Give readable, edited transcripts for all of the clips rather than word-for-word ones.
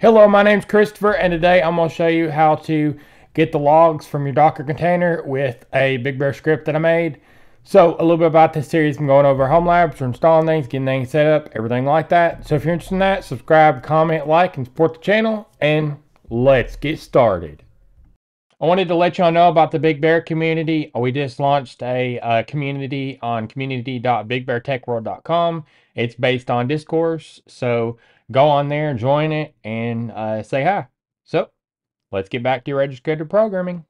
Hello, my name's Christopher, and today I'm going to show you how to get the logs from your Docker container with a Big Bear script that I made. So a little bit about this series, I'm going over home labs, we're installing things, getting things set up, everything like that. So if you're interested in that, subscribe, comment, like, and support the channel, and let's get started. I wanted to let y'all know about the Big Bear community. We just launched a community on community.bigbeartechworld.com. It's based on discourse, so go on there, join it, and say hi. So let's get back to your registered programming.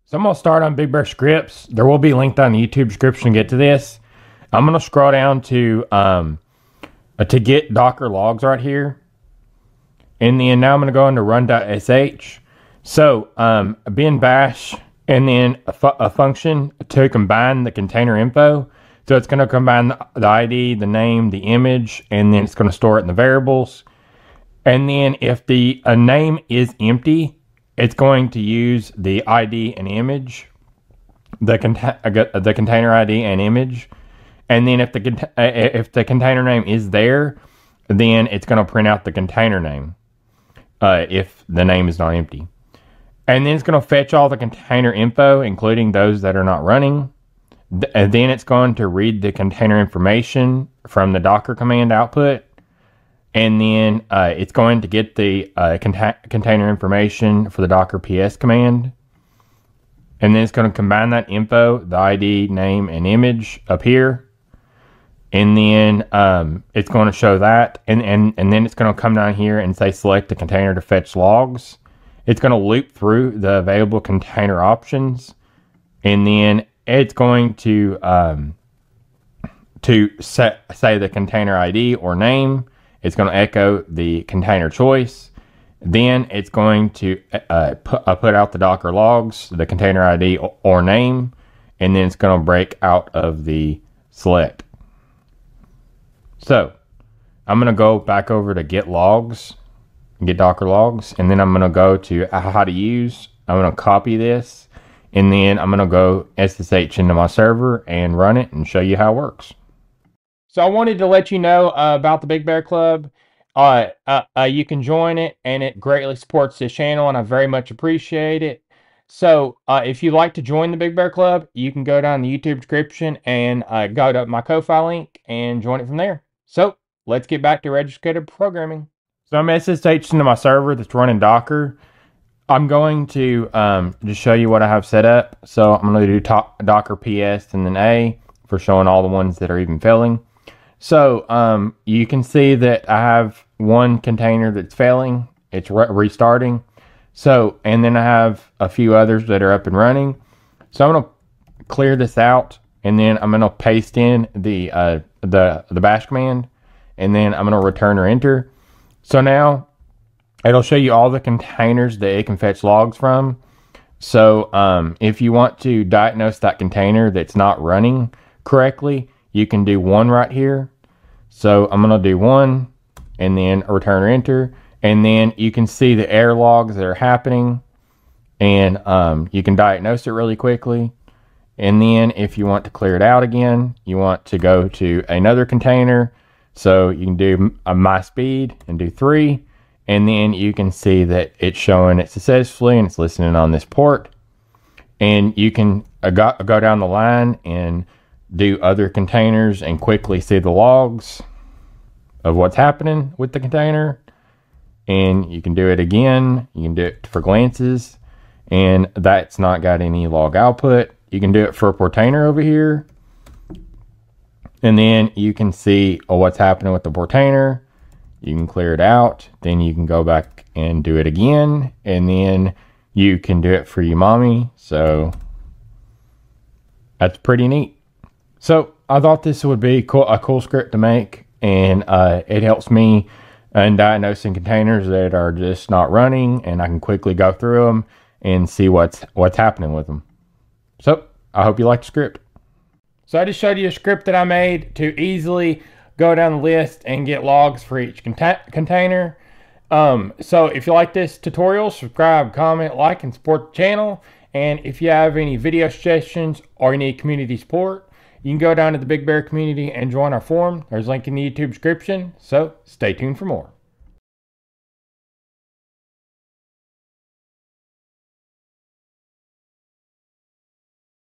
So I'm going to start on Big Bear scripts. There will be linked on the YouTube description to get to this. I'm going to scroll down to get Docker logs right here. And then now I'm going to go into run.sh. So bin bash and then a function to combine the container info. So it's going to combine the ID, the name, the image, and then it's going to store it in the variables. And then if the name is empty, it's going to use the ID and image, the container ID and image. And then if the container name is there, then it's going to print out the container name if the name is not empty. And then it's going to fetch all the container info, including those that are not running. And then it's going to read the container information from the Docker command output. And then it's going to get the container information for the Docker PS command. And then it's going to combine that info, the ID, name, and image up here. And then it's going to show that. And then it's going to come down here and say select the container to fetch logs. It's going to loop through the available container options. And then it's going to say the container ID or name. It's going to echo the container choice. Then it's going to put out the Docker logs, the container ID or name. And then it's going to break out of the select. So I'm going to go back over to get logs, get Docker logs, and then I'm going to go to how to use. I'm going to copy this, and then I'm going to go SSH into my server and run it and show you how it works. So I wanted to let you know about the Big Bear Club. You can join it, and it greatly supports this channel, and I very much appreciate it. So if you'd like to join the Big Bear Club, you can go down the YouTube description and go to my Ko-Fi link and join it from there. So let's get back to registered programming. So I'm SSH into my server that's running Docker. I'm going to just show you what I have set up. So I'm going to do Docker PS and then A for showing all the ones that are even failing. So you can see that I have one container that's failing. It's restarting. So, and then I have a few others that are up and running. So I'm going to clear this out, and then I'm going to paste in the bash command, and then I'm going to return or enter. So now it'll show you all the containers that it can fetch logs from. So if you want to diagnose that container that's not running correctly, you can do one right here. So I'm going to do one and then return or enter. And then you can see the error logs that are happening, and you can diagnose it really quickly. And then if you want to clear it out again, you want to go to another container. So you can do my speed and do 3. And then you can see that it's showing it successfully and it's listening on this port. And you can go down the line and do other containers and quickly see the logs of what's happening with the container. And you can do it again. You can do it for glances, and that's not got any log output. You can do it for a Portainer over here, and then you can see what's happening with the Portainer. You can clear it out. Then you can go back and do it again, and then you can do it for your mommy. So that's pretty neat. So I thought this would be a cool script to make, and it helps me in diagnosing containers that are just not running, and I can quickly go through them and see what's happening with them. So I hope you like the script. So I just showed you a script that I made to easily go down the list and get logs for each container. So if you like this tutorial, subscribe, comment, like, and support the channel. And if you have any video suggestions or you need community support, you can go down to the Big Bear community and join our forum. There's a link in the YouTube description, so stay tuned for more.